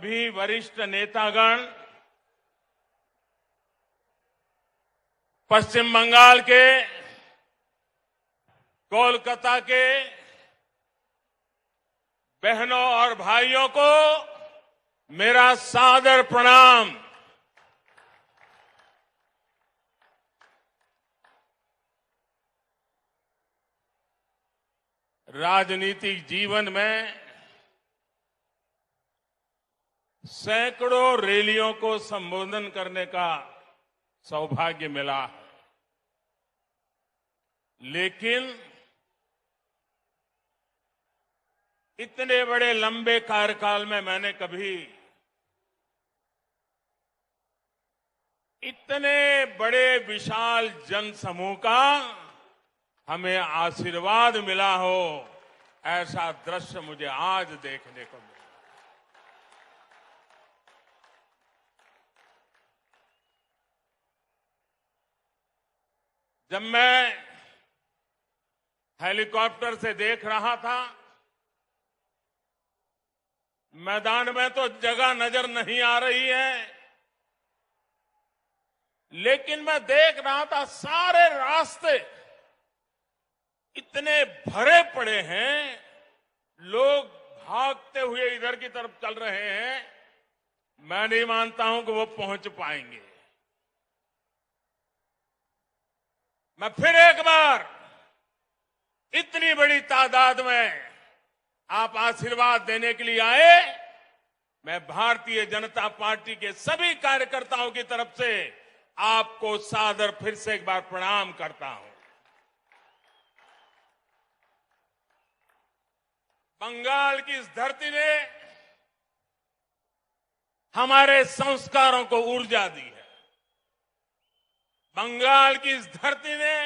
सभी वरिष्ठ नेतागण, पश्चिम बंगाल के, कोलकाता के बहनों और भाइयों को मेरा सादर प्रणाम। राजनीतिक जीवन में सैकड़ों रैलियों को संबोधन करने का सौभाग्य मिला है, लेकिन इतने बड़े लंबे कार्यकाल में मैंने कभी इतने बड़े विशाल जनसमूह का हमें आशीर्वाद मिला हो, ऐसा दृश्य मुझे आज देखने को मिला। जब मैं हेलीकॉप्टर से देख रहा था, मैदान में तो जगह नजर नहीं आ रही है, लेकिन मैं देख रहा था सारे रास्ते इतने भरे पड़े हैं, लोग भागते हुए इधर की तरफ चल रहे हैं। मैं नहीं मानता हूं कि वो पहुंच पाएंगे। मैं फिर एक बार इतनी बड़ी तादाद में आप आशीर्वाद देने के लिए आए, मैं भारतीय जनता पार्टी के सभी कार्यकर्ताओं की तरफ से आपको सादर फिर से एक बार प्रणाम करता हूं। बंगाल की इस धरती ने हमारे संस्कारों को ऊर्जा दी है। बंगाल की इस धरती ने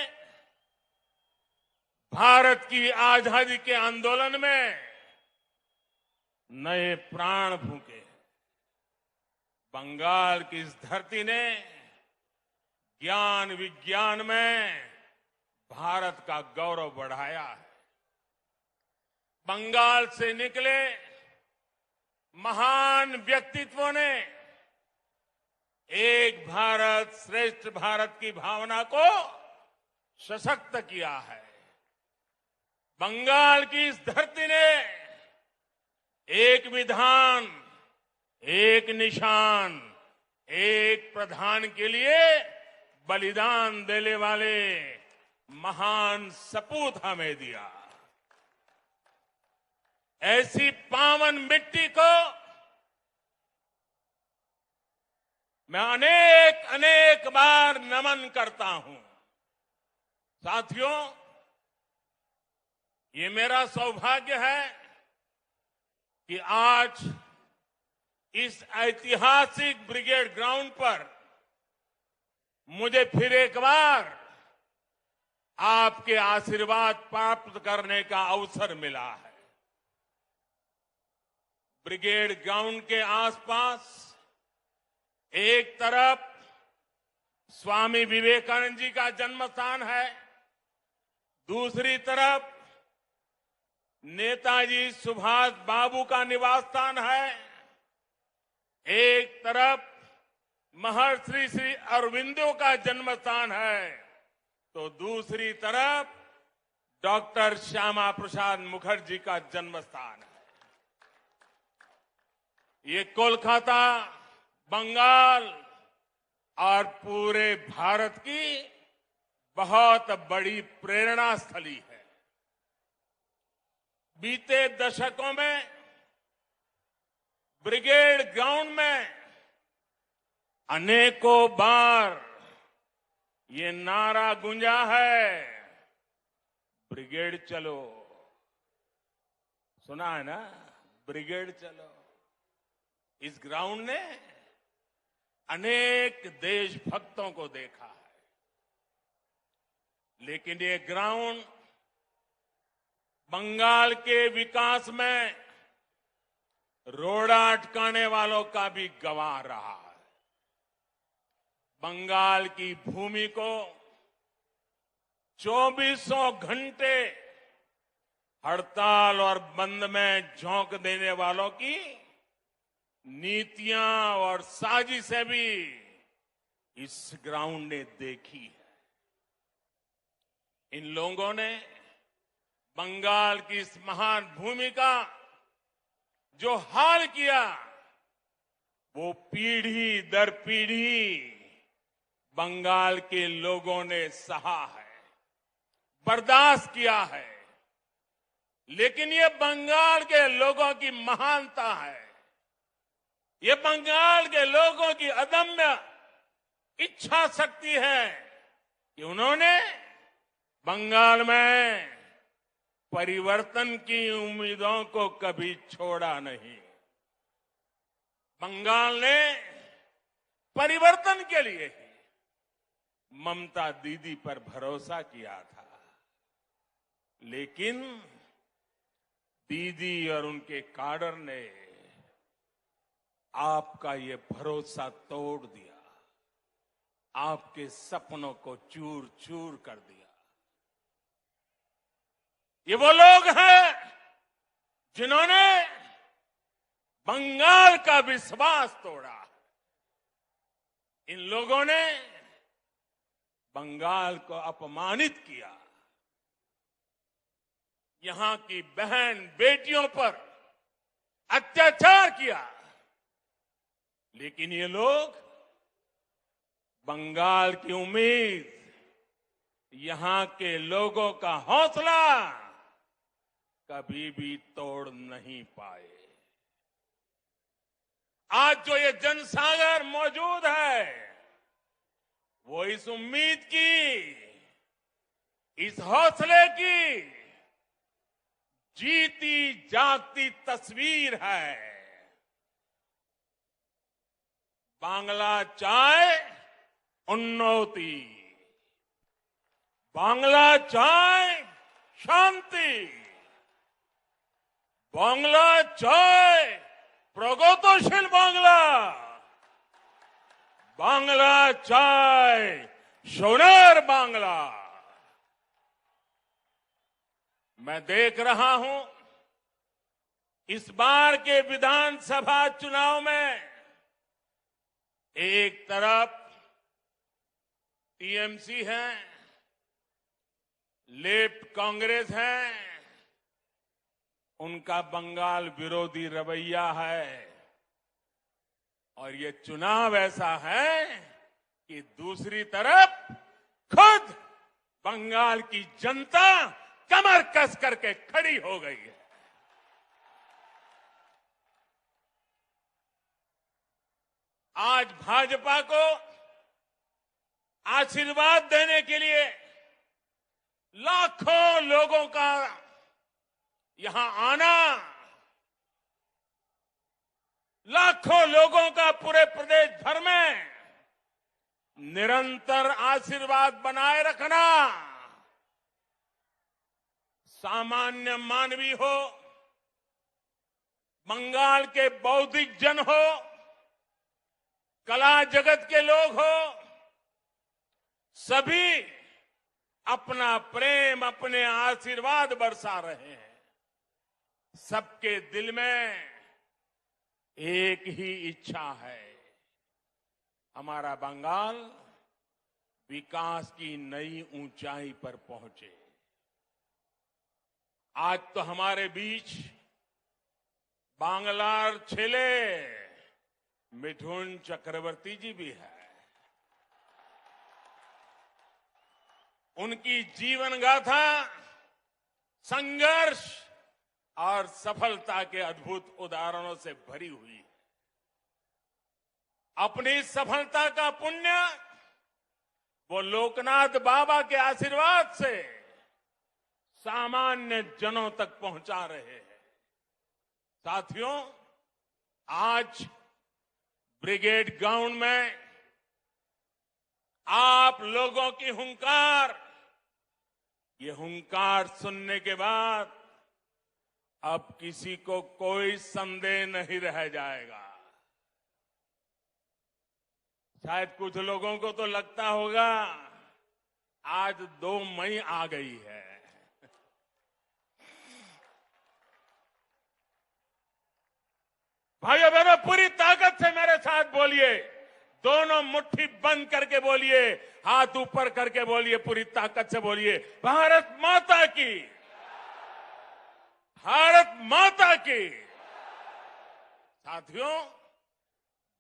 भारत की आजादी के आंदोलन में नए प्राण फूंके। बंगाल की इस धरती ने ज्ञान विज्ञान में भारत का गौरव बढ़ाया है। बंगाल से निकले महान व्यक्तित्वों ने एक भारत श्रेष्ठ भारत की भावना को सशक्त किया है। बंगाल की इस धरती ने एक विधान, एक निशान, एक प्रधान के लिए बलिदान देने वाले महान सपूत हमें दिया। ऐसी पावन मिट्टी को मैं अनेक अनेक बार नमन करता हूं। साथियों, ये मेरा सौभाग्य है कि आज इस ऐतिहासिक ब्रिगेड ग्राउंड पर मुझे फिर एक बार आपके आशीर्वाद प्राप्त करने का अवसर मिला है। ब्रिगेड ग्राउंड के आसपास एक तरफ स्वामी विवेकानंद जी का जन्म स्थान है, दूसरी तरफ नेताजी सुभाष बाबू का निवास स्थान है, एक तरफ महर्षि श्री अरविंदो का जन्म स्थान है, तो दूसरी तरफ डॉक्टर श्यामा प्रसाद मुखर्जी का जन्म स्थान है। ये कोलकाता, बंगाल और पूरे भारत की बहुत बड़ी प्रेरणा स्थली है। बीते दशकों में ब्रिगेड ग्राउंड में अनेकों बार ये नारा गूंजा है, ब्रिगेड चलो। सुना है ना, ब्रिगेड चलो। इस ग्राउंड ने अनेक देशभक्तों को देखा है, लेकिन ये ग्राउंड बंगाल के विकास में रोड़ा अटकाने वालों का भी गवाह रहा है। बंगाल की भूमि को 2400 घंटे हड़ताल और बंद में झोंक देने वालों की नीतियां और साजिशें भी इस ग्राउंड ने देखी है। इन लोगों ने बंगाल की इस महान भूमि का जो हाल किया, वो पीढ़ी दर पीढ़ी बंगाल के लोगों ने सहा है, बर्दाश्त किया है। लेकिन ये बंगाल के लोगों की महानता है, ये बंगाल के लोगों की अदम्य इच्छा शक्ति है कि उन्होंने बंगाल में परिवर्तन की उम्मीदों को कभी छोड़ा नहीं। बंगाल ने परिवर्तन के लिए ही ममता दीदी पर भरोसा किया था, लेकिन दीदी और उनके काडर ने आपका ये भरोसा तोड़ दिया, आपके सपनों को चूर चूर कर दिया। ये वो लोग हैं जिन्होंने बंगाल का विश्वास तोड़ा। इन लोगों ने बंगाल को अपमानित किया, यहां की बहन बेटियों पर अत्याचार किया। लेकिन ये लोग बंगाल की उम्मीद, यहां के लोगों का हौसला कभी भी तोड़ नहीं पाए। आज जो ये जनसागर मौजूद है, वो इस उम्मीद की, इस हौसले की जीती जागती तस्वीर है। बांग्ला चाय उन्नति, बांग्ला चाय शांति, बांग्ला चाय प्रगतिशील बांग्ला, बांग्ला चाय सोनार बांग्ला। मैं देख रहा हूं इस बार के विधानसभा चुनाव में एक तरफ टीएमसी है, लेफ्ट कांग्रेस है, उनका बंगाल विरोधी रवैया है, और ये चुनाव ऐसा है कि दूसरी तरफ खुद बंगाल की जनता कमर कस करके खड़ी हो गई है। आज भाजपा को आशीर्वाद देने के लिए लाखों लोगों का यहां आना, लाखों लोगों का पूरे प्रदेश भर में निरंतर आशीर्वाद बनाए रखना, सामान्य मानवी हो, बंगाल के बौद्धिक जन हो, कला जगत के लोग हो, सभी अपना प्रेम, अपने आशीर्वाद बरसा रहे हैं। सबके दिल में एक ही इच्छा है, हमारा बंगाल विकास की नई ऊंचाई पर पहुंचे। आज तो हमारे बीच बांग्लार छेले मिठुन चक्रवर्ती जी भी है। उनकी जीवन गाथा संघर्ष और सफलता के अद्भुत उदाहरणों से भरी हुई है। अपनी सफलता का पुण्य वो लोकनाथ बाबा के आशीर्वाद से सामान्य जनों तक पहुंचा रहे हैं। साथियों, आज ब्रिगेड ग्राउंड में आप लोगों की हुंकार, ये हुंकार सुनने के बाद अब किसी को कोई संदेह नहीं रह जाएगा। शायद कुछ लोगों को तो लगता होगा आज 2 मई आ गई है। भाइयों बहनों, पूरी ताकत से मेरे साथ बोलिए, दोनों मुट्ठी बंद करके बोलिए, हाथ ऊपर करके बोलिए, पूरी ताकत से बोलिए, भारत माता की, भारत माता की। साथियों,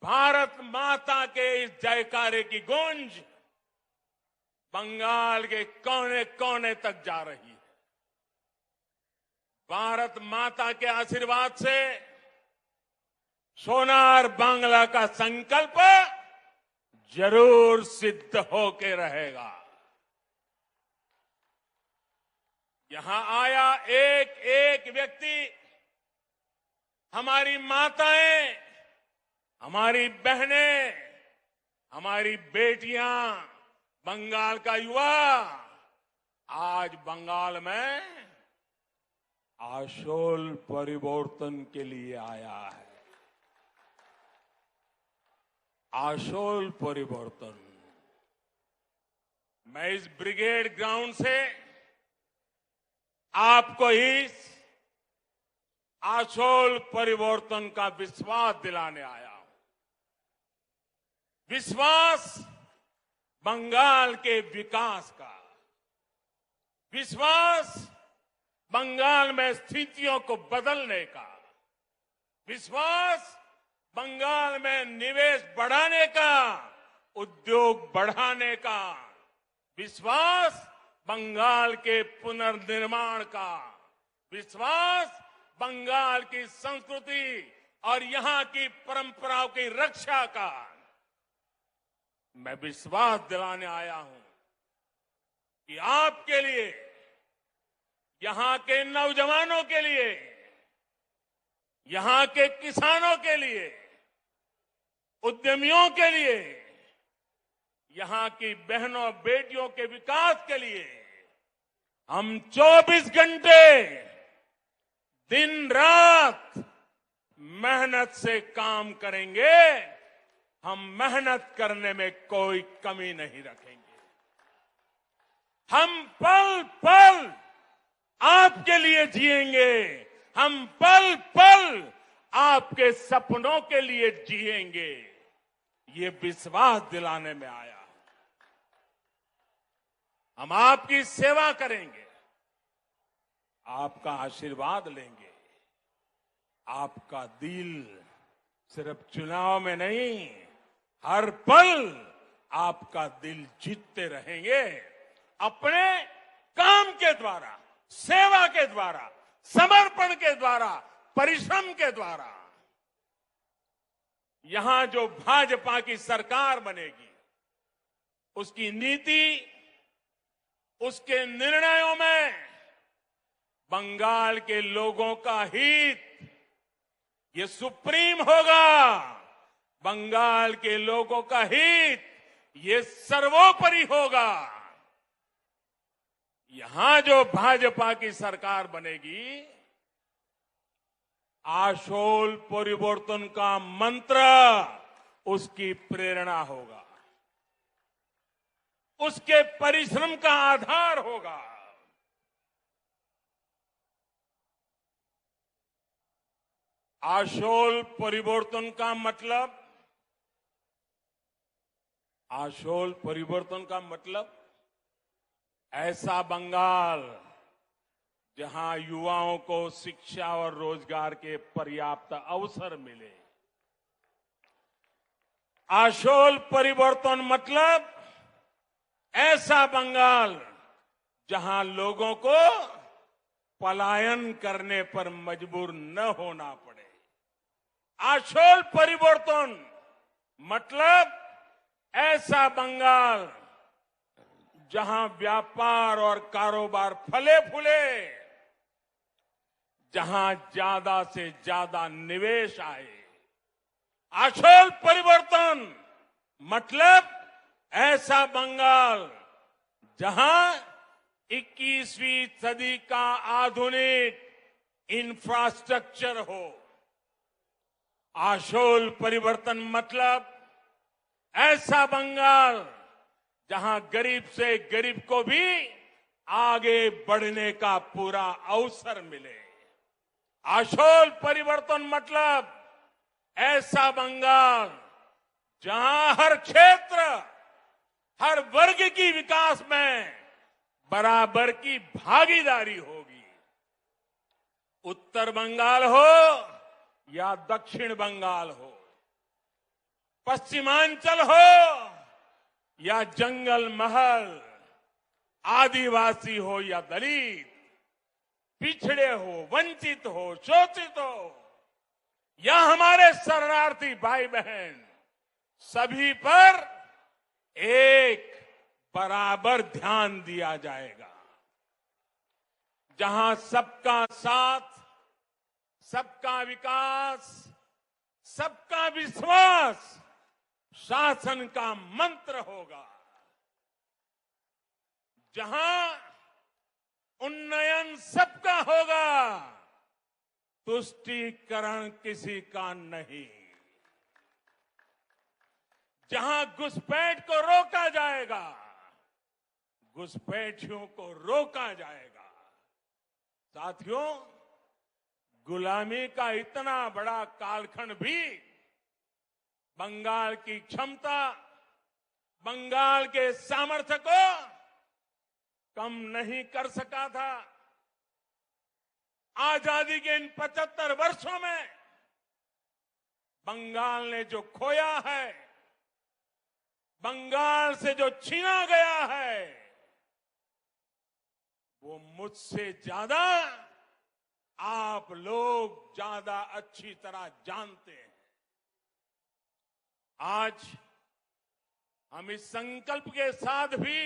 भारत माता के इस जयकारे की गूंज बंगाल के कोने कोने तक जा रही है। भारत माता के आशीर्वाद से सोनार बांग्ला का संकल्प जरूर सिद्ध होके रहेगा। यहां आया एक एक व्यक्ति, हमारी माताएं, हमारी बहनें, हमारी बेटियां, बंगाल का युवा आज बंगाल में आशोल परिवर्तन के लिए आया है। आशोल परिवर्तन। मैं इस ब्रिगेड ग्राउंड से आपको इस आशोल परिवर्तन का विश्वास दिलाने आया हूं। विश्वास बंगाल के विकास का, विश्वास बंगाल में स्थितियों को बदलने का, विश्वास बंगाल में निवेश बढ़ाने का, उद्योग बढ़ाने का, विश्वास बंगाल के पुनर्निर्माण का, विश्वास बंगाल की संस्कृति और यहां की परंपराओं की रक्षा का। मैं विश्वास दिलाने आया हूं कि आपके लिए, यहां के नौजवानों के लिए, यहां के किसानों के लिए, उद्यमियों के लिए, यहां की बहनों बेटियों के विकास के लिए हम 24 घंटे दिन रात मेहनत से काम करेंगे। हम मेहनत करने में कोई कमी नहीं रखेंगे। हम पल पल आपके लिए जिएंगे। हम पल पल आपके सपनों के लिए जिएंगे। ये विश्वास दिलाने में आया। हम आपकी सेवा करेंगे, आपका आशीर्वाद लेंगे। आपका दिल सिर्फ चुनाव में नहीं, हर पल आपका दिल जीतते रहेंगे। अपने काम के द्वारा, सेवा के द्वारा, समर्पण के द्वारा, परिश्रम के द्वारा। यहां जो भाजपा की सरकार बनेगी, उसकी नीति, उसके निर्णयों में बंगाल के लोगों का हित ये सुप्रीम होगा। बंगाल के लोगों का हित ये सर्वोपरि होगा। यहां जो भाजपा की सरकार बनेगी, आशोल परिवर्तन का मंत्र उसकी प्रेरणा होगा, उसके परिश्रम का आधार होगा। आशोल परिवर्तन का मतलब, आशोल परिवर्तन का मतलब ऐसा बंगाल जहां युवाओं को शिक्षा और रोजगार के पर्याप्त अवसर मिले। आशोल परिवर्तन मतलब ऐसा बंगाल जहां लोगों को पलायन करने पर मजबूर न होना पड़े। आशोल परिवर्तन मतलब ऐसा बंगाल जहां व्यापार और कारोबार फले फूले, जहां ज्यादा से ज्यादा निवेश आए। आशोल परिवर्तन मतलब ऐसा बंगाल जहां 21वीं सदी का आधुनिक इंफ्रास्ट्रक्चर हो। आशोल परिवर्तन मतलब ऐसा बंगाल जहां गरीब से गरीब को भी आगे बढ़ने का पूरा अवसर मिले। आशोल परिवर्तन मतलब ऐसा बंगाल जहां हर क्षेत्र, हर वर्ग की विकास में बराबर की भागीदारी होगी। उत्तर बंगाल हो या दक्षिण बंगाल हो, पश्चिमांचल हो या जंगल महल, आदिवासी हो या दलित, पिछड़े हो, वंचित हो, शोषित हो या हमारे शरणार्थी भाई बहन, सभी पर एक बराबर ध्यान दिया जाएगा। जहां सबका साथ, सबका विकास, सबका विश्वास शासन का मंत्र होगा, जहां उन्नयन सबका होगा, तुष्टीकरण किसी का नहीं, जहां घुसपैठ को रोका जाएगा, घुसपैठियों को रोका जाएगा। साथियों, गुलामी का इतना बड़ा कालखंड भी बंगाल की क्षमता, बंगाल के सामर्थ्य को कम नहीं कर सका था। आजादी के इन 75 वर्षों में बंगाल ने जो खोया है, बंगाल से जो छीना गया है, वो मुझसे ज्यादा आप लोग ज्यादा अच्छी तरह जानते हैं। आज हम इस संकल्प के साथ भी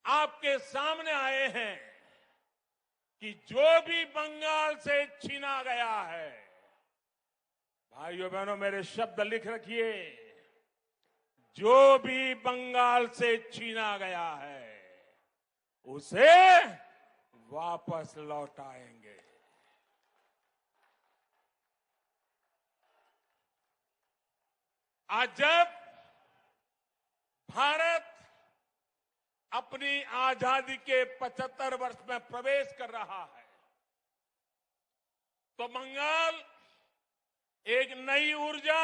आपके सामने आए हैं कि जो भी बंगाल से छीना गया है, भाइयों बहनों मेरे शब्द लिख रखिए, जो भी बंगाल से छीना गया है उसे वापस लौटाएंगे। आज जब भारत अपनी आजादी के 75 वर्ष में प्रवेश कर रहा है, तो बंगाल एक नई ऊर्जा,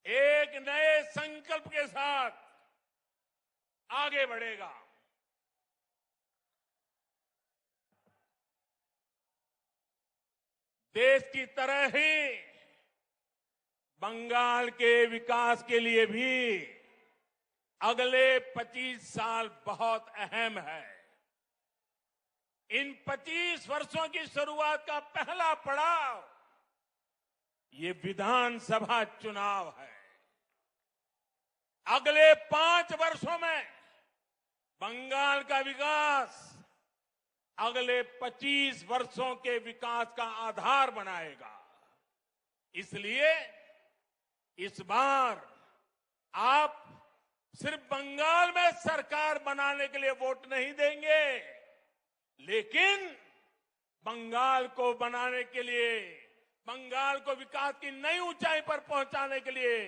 एक नए संकल्प के साथ आगे बढ़ेगा। देश की तरह ही बंगाल के विकास के लिए भी अगले 25 साल बहुत अहम है। इन 25 वर्षों की शुरुआत का पहला पड़ाव ये विधानसभा चुनाव है। अगले 5 वर्षों में बंगाल का विकास अगले 25 वर्षों के विकास का आधार बनाएगा। इसलिए इस बार आप सिर्फ बंगाल में सरकार बनाने के लिए वोट नहीं देंगे, लेकिन बंगाल को बनाने के लिए, बंगाल को विकास की नई ऊंचाई पर पहुंचाने के लिए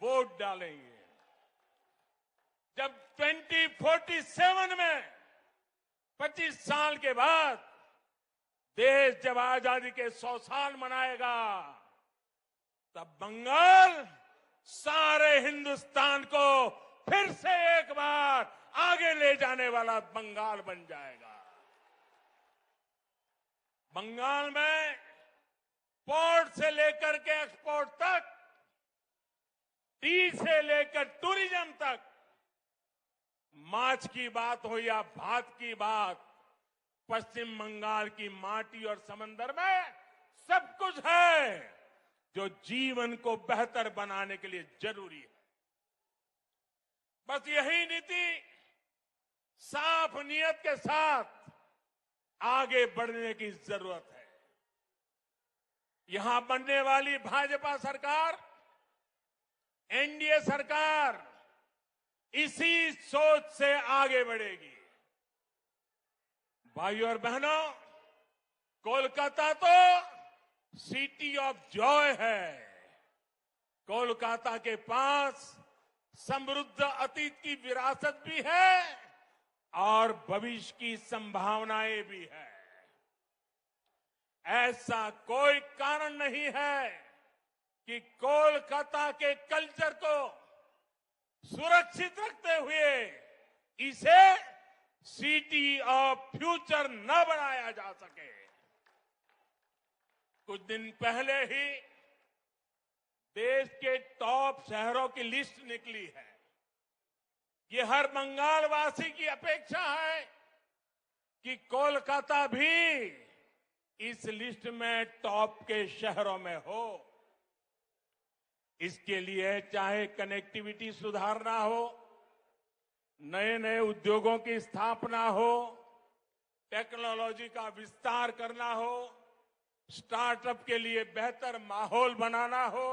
वोट डालेंगे। जब 2047 में 25 साल के बाद देश जब आजादी के 100 साल मनाएगा, तब बंगाल सारे हिंदुस्तान को फिर से एक बार आगे ले जाने वाला बंगाल बन जाएगा। बंगाल में पोर्ट से लेकर के एक्सपोर्ट तक, टी से लेकर टूरिज्म तक, माछ की बात हो या भात की बात, पश्चिम बंगाल की माटी और समंदर में सब कुछ है जो जीवन को बेहतर बनाने के लिए जरूरी है। बस यही नीति साफ नियत के साथ आगे बढ़ने की जरूरत है। यहां बनने वाली भाजपा सरकार, एनडीए सरकार इसी सोच से आगे बढ़ेगी। भाइयों और बहनों, कोलकाता तो सिटी ऑफ जॉय है। कोलकाता के पास समृद्ध अतीत की विरासत भी है और भविष्य की संभावनाएं भी है। ऐसा कोई कारण नहीं है कि कोलकाता के कल्चर को सुरक्षित रखते हुए इसे सिटी ऑफ फ्यूचर न बनाया जा सके। कुछ दिन पहले ही देश के टॉप शहरों की लिस्ट निकली है। ये हर बंगालवासी की अपेक्षा है कि कोलकाता भी इस लिस्ट में टॉप के शहरों में हो। इसके लिए चाहे कनेक्टिविटी सुधारना हो, नए नए उद्योगों की स्थापना हो, टेक्नोलॉजी का विस्तार करना हो, स्टार्टअप के लिए बेहतर माहौल बनाना हो,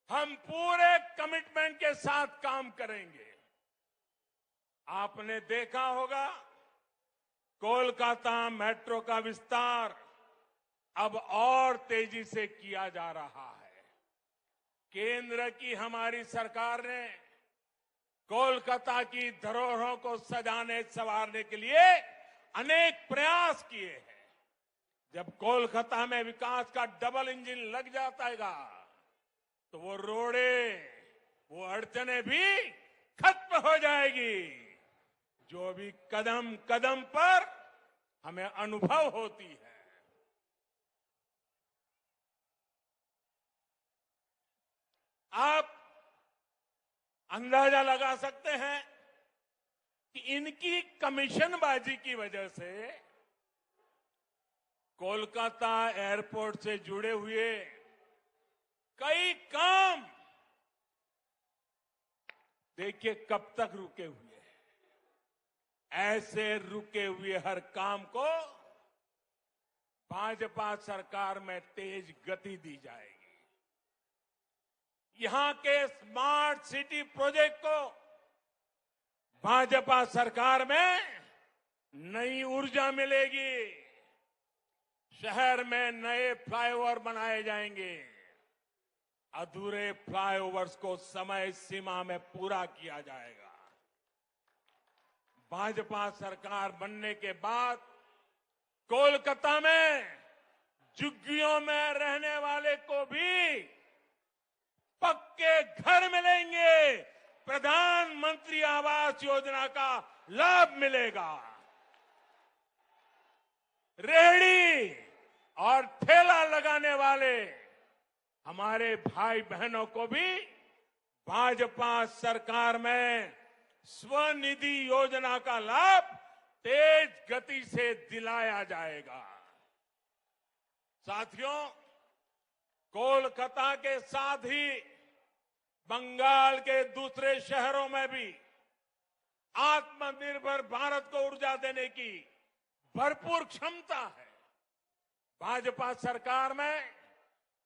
हम पूरे कमिटमेंट के साथ काम करेंगे। आपने देखा होगा कोलकाता मेट्रो का विस्तार अब और तेजी से किया जा रहा है। केंद्र की हमारी सरकार ने कोलकाता की धरोहरों को सजाने संवारने के लिए अनेक प्रयास किए हैं। जब कोलकाता में विकास का डबल इंजन लग जाएगा तो वो रोड़े, वो अड़चने भी खत्म हो जाएगी जो भी कदम कदम पर हमें अनुभव होती है। आप अंदाजा लगा सकते हैं कि इनकी कमीशनबाजी की वजह से कोलकाता एयरपोर्ट से जुड़े हुए कई काम देखिए कब तक रुके हुए हैं। ऐसे रुके हुए हर काम को भाजपा सरकार में तेज गति दी जाएगी। यहां के स्मार्ट सिटी प्रोजेक्ट को भाजपा सरकार में नई ऊर्जा मिलेगी। शहर में नए फ्लाईओवर बनाए जाएंगे। अधूरे फ्लाईओवर्स को समय सीमा में पूरा किया जाएगा। भाजपा सरकार बनने के बाद कोलकाता में झुग्गियों में रहने वाले को भी पक्के घर मिलेंगे। प्रधानमंत्री आवास योजना का लाभ मिलेगा। रेहड़ी और ठेला लगाने वाले हमारे भाई बहनों को भी भाजपा सरकार में स्वनिधि योजना का लाभ तेज गति से दिलाया जाएगा। साथियों, कोलकाता के साथ ही बंगाल के दूसरे शहरों में भी आत्मनिर्भर भारत को ऊर्जा देने की भरपूर क्षमता है। भाजपा सरकार में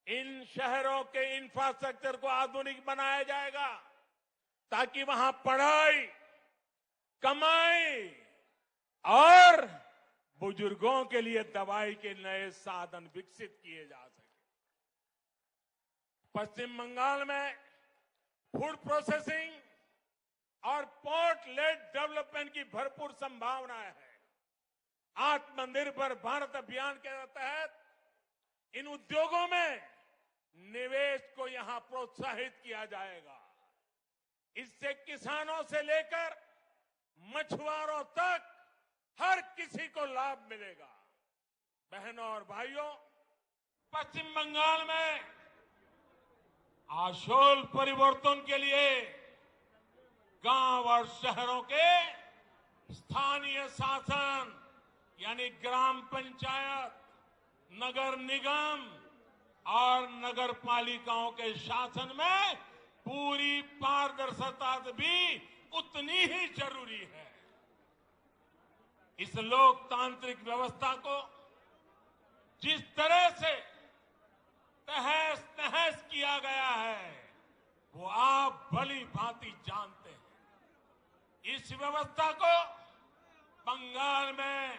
इन शहरों के इंफ्रास्ट्रक्चर को आधुनिक बनाया जाएगा ताकि वहां पढ़ाई, कमाई और बुजुर्गों के लिए दवाई के नए साधन विकसित किए जा सके। पश्चिम बंगाल में फूड प्रोसेसिंग और पोर्ट लेड डेवलपमेंट की भरपूर संभावनाएं हैं। आत्मनिर्भर भारत अभियान के तहत इन उद्योगों में निवेश को यहां प्रोत्साहित किया जाएगा। इससे किसानों से लेकर मछुआरों तक हर किसी को लाभ मिलेगा। बहनों और भाइयों, पश्चिम बंगाल में आशोल परिवर्तन के लिए गांव और शहरों के स्थानीय शासन यानी ग्राम पंचायत, नगर निगम और नगर पालिकाओं के शासन में पूरी पारदर्शिता भी उतनी ही जरूरी है। इस लोकतांत्रिक व्यवस्था को जिस तरह से तहस नहस किया गया है वो आप भली भांति जानते हैं। इस व्यवस्था को बंगाल में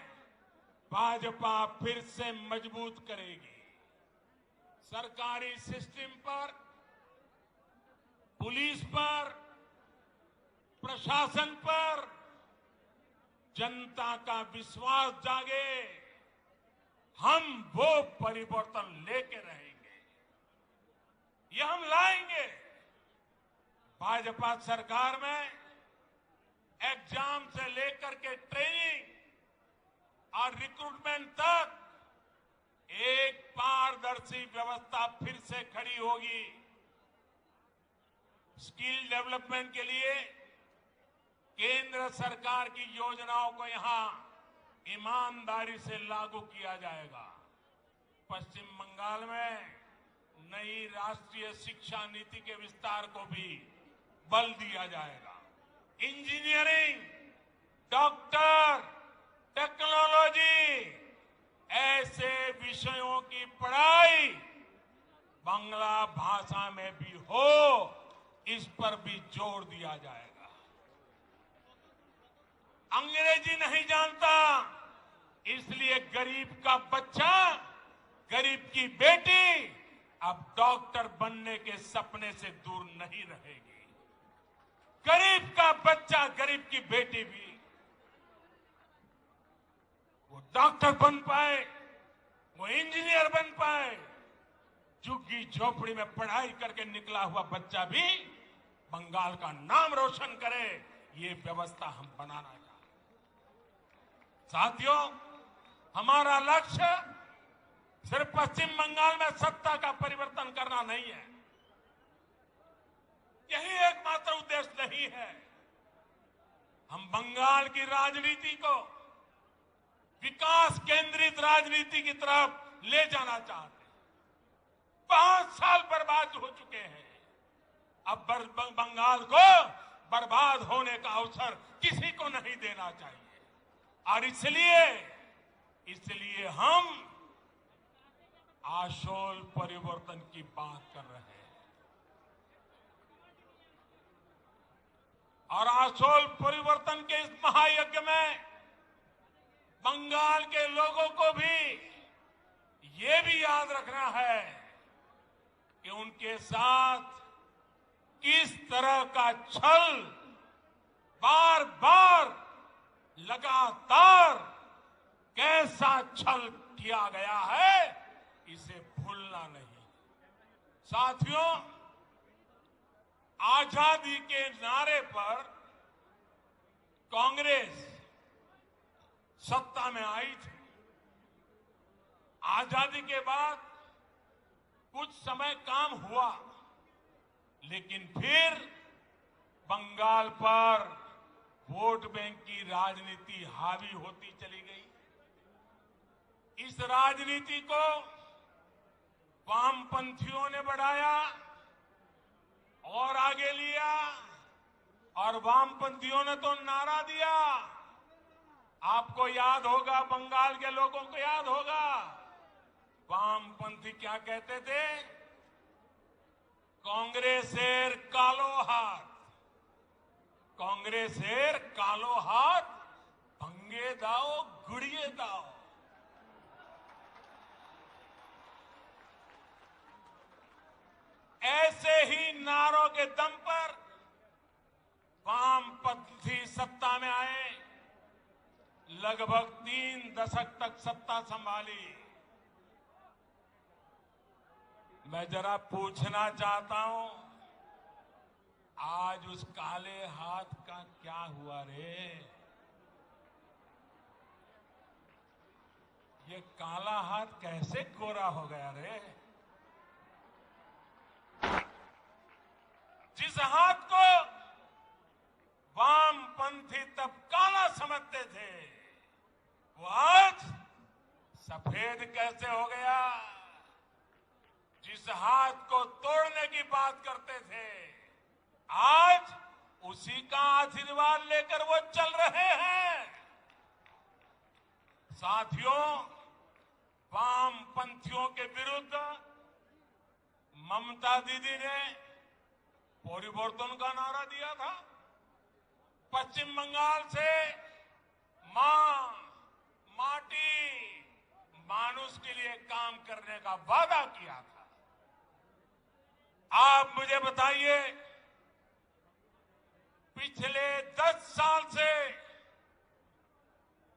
भाजपा फिर से मजबूत करेगी। सरकारी सिस्टम पर, पुलिस पर, प्रशासन पर जनता का विश्वास जागे, हम वो परिवर्तन लेके रहेंगे, ये हम लाएंगे। भाजपा सरकार में एग्जाम से लेकर के ट्रेनिंग और रिक्रूटमेंट तक एक पारदर्शी व्यवस्था फिर से खड़ी होगी। स्किल डेवलपमेंट के लिए केंद्र सरकार की योजनाओं को यहां ईमानदारी से लागू किया जाएगा। पश्चिम बंगाल में नई राष्ट्रीय शिक्षा नीति के विस्तार को भी बल दिया जाएगा। इंजीनियरिंग, डॉक्टर, टेक्नोलॉजी, ऐसे विषयों की पढ़ाई बांग्ला भाषा में भी हो, इस पर भी जोर दिया जाएगा। अंग्रेजी नहीं जानता, इसलिए गरीब का बच्चा, गरीब की बेटी अब डॉक्टर बनने के सपने से दूर नहीं रहेगी। गरीब का बच्चा, गरीब की बेटी भी वो डॉक्टर बन पाए, वो इंजीनियर बन पाए। झुग्गी झोपड़ी में पढ़ाई करके निकला हुआ बच्चा भी बंगाल का नाम रोशन करे, ये व्यवस्था हम बनाना चाहते हैं। साथियों, हमारा लक्ष्य सिर्फ पश्चिम बंगाल में सत्ता का परिवर्तन करना नहीं है, यही एकमात्र उद्देश्य नहीं है। हम बंगाल की राजनीति को विकास केंद्रित राजनीति की तरफ ले जाना चाहते हैं। 5 साल बर्बाद हो चुके हैं, अब बंगाल को बर्बाद होने का अवसर किसी को नहीं देना चाहिए। और इसलिए हम आशोल परिवर्तन की बात कर रहे हैं। और आशोल परिवर्तन के इस महायज्ञ में बंगाल के लोगों को भी ये भी याद रखना है कि उनके साथ किस तरह का छल बार बार लगातार कैसा छल किया गया है, इसे भूलना नहीं। साथियों, आजादी के नारे पर कांग्रेस सत्ता में आई थी। आजादी के बाद कुछ समय काम हुआ, लेकिन फिर बंगाल पर वोट बैंक की राजनीति हावी होती चली गई। इस राजनीति को वामपंथियों ने बढ़ाया और आगे लिया, और वामपंथियों ने तो नारा दिया। आपको याद होगा, बंगाल के लोगों को याद होगा, वामपंथी क्या कहते थे? कांग्रेसेर कालो हाथ, कांग्रेसेर कालो हाथ भंगे दाओ गुड़िए दाओ। ऐसे ही नारों के दम पर वामपंथी सत्ता में आए, लगभग 3 दशक तक सत्ता संभाली। मैं जरा पूछना चाहता हूं, आज उस काले हाथ का क्या हुआ रे? ये काला हाथ कैसे गोरा हो गया रे? जिस हाथ को वामपंथी तब काला समझते थे, वो आज सफेद कैसे हो गया? जिस हाथ को तोड़ने की बात करते थे, आज उसी का आशीर्वाद लेकर वो चल रहे हैं। साथियों, वामपंथियों के विरुद्ध ममता दीदी ने परिवर्तन का नारा दिया था। पश्चिम बंगाल से मां, माटी, मानुष के लिए काम करने का वादा किया था। आप मुझे बताइए, पिछले 10 साल से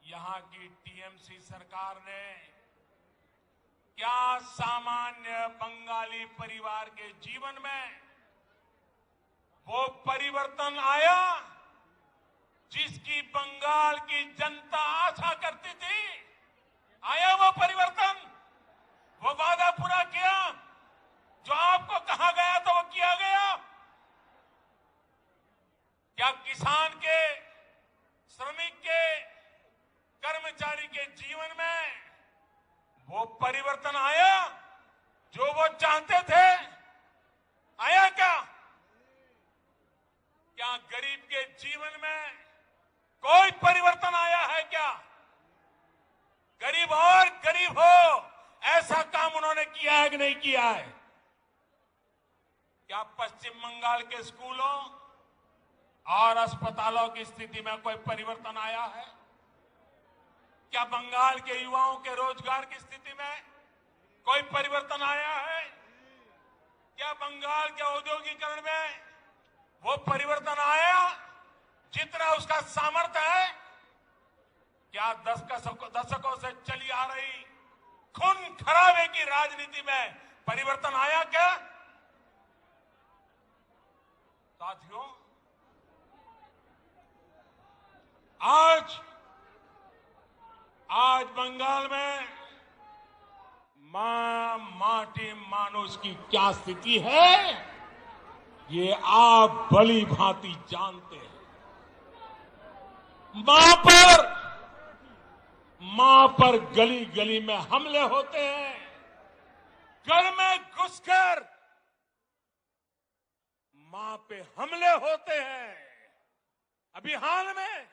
यहां की टीएमसी सरकार ने क्या सामान्य बंगाली परिवार के जीवन में वो परिवर्तन आया जिसकी बंगाल की जनता आशा करती थी? आया वो परिवर्तन? वो वादा पूरा किया? जो आपको कहा गया था वो किया गया? क्या किसान के, श्रमिक के, कर्मचारी के जीवन में वो परिवर्तन आया जो वो चाहते थे? आया क्या? क्या गरीब के जीवन में कोई परिवर्तन आया है क्या? गरीब और गरीब हो ऐसा काम उन्होंने किया है कि नहीं किया है? क्या पश्चिम बंगाल के स्कूलों और अस्पतालों की स्थिति में कोई परिवर्तन आया है? क्या बंगाल के युवाओं के रोजगार की स्थिति में कोई परिवर्तन आया है? क्या बंगाल के औद्योगिकरण में वो परिवर्तन आया जितना उसका सामर्थ्य है? क्या दशकों से चली आ रही खून खराबे की राजनीति में परिवर्तन आया क्या? साथियों, आज बंगाल में माटी मानुष की क्या स्थिति है ये आप भली भांति जानते हैं। मां पर गली गली में हमले होते हैं, घर में घुसकर मां पे हमले होते हैं। अभी हाल में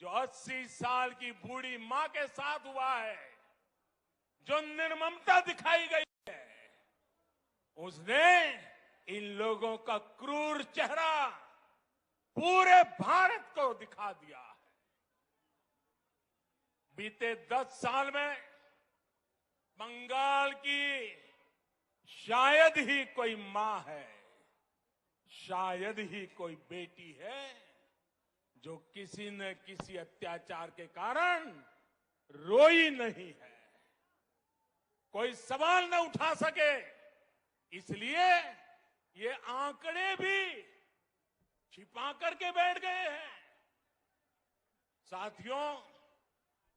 जो 80 साल की बूढ़ी मां के साथ हुआ है, जो निर्ममता दिखाई गई है, उसने इन लोगों का क्रूर चेहरा पूरे भारत को दिखा दिया है। बीते 10 साल में बंगाल की शायद ही कोई मां है, शायद ही कोई बेटी है जो किसी न किसी अत्याचार के कारण रोई नहीं है, कोई सवाल न उठा सके। इसलिए ये आंकड़े भी छिपा करके बैठ गए हैं। साथियों,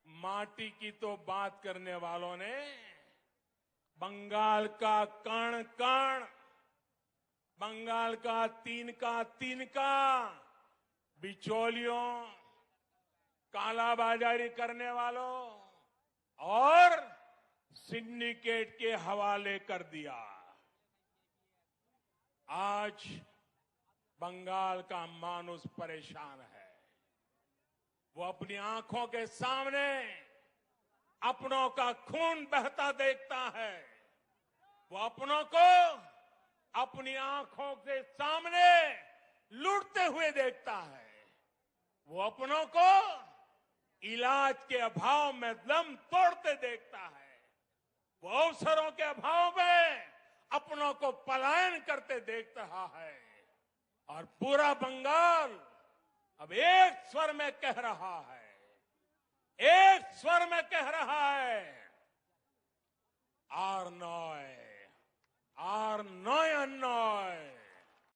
माटी की तो बात करने वालों ने बंगाल का कण कण, बंगाल का तिनका बिचौलियों, कालाबाजारी करने वालों और सिंडिकेट के हवाले कर दिया। आज बंगाल का मानुष परेशान है। वो अपनी आंखों के सामने अपनों का खून बहता देखता है। वो अपनों को अपनी आंखों के सामने लूटते हुए देखता है। वो अपनों को इलाज के अभाव में दम तोड़ते देखता है। वो अवसरों के अभाव में अपनों को पलायन करते देख रहा है। और पूरा बंगाल अब एक स्वर में कह रहा है, एक स्वर में कह रहा है, आर नॉय अन्नॉय।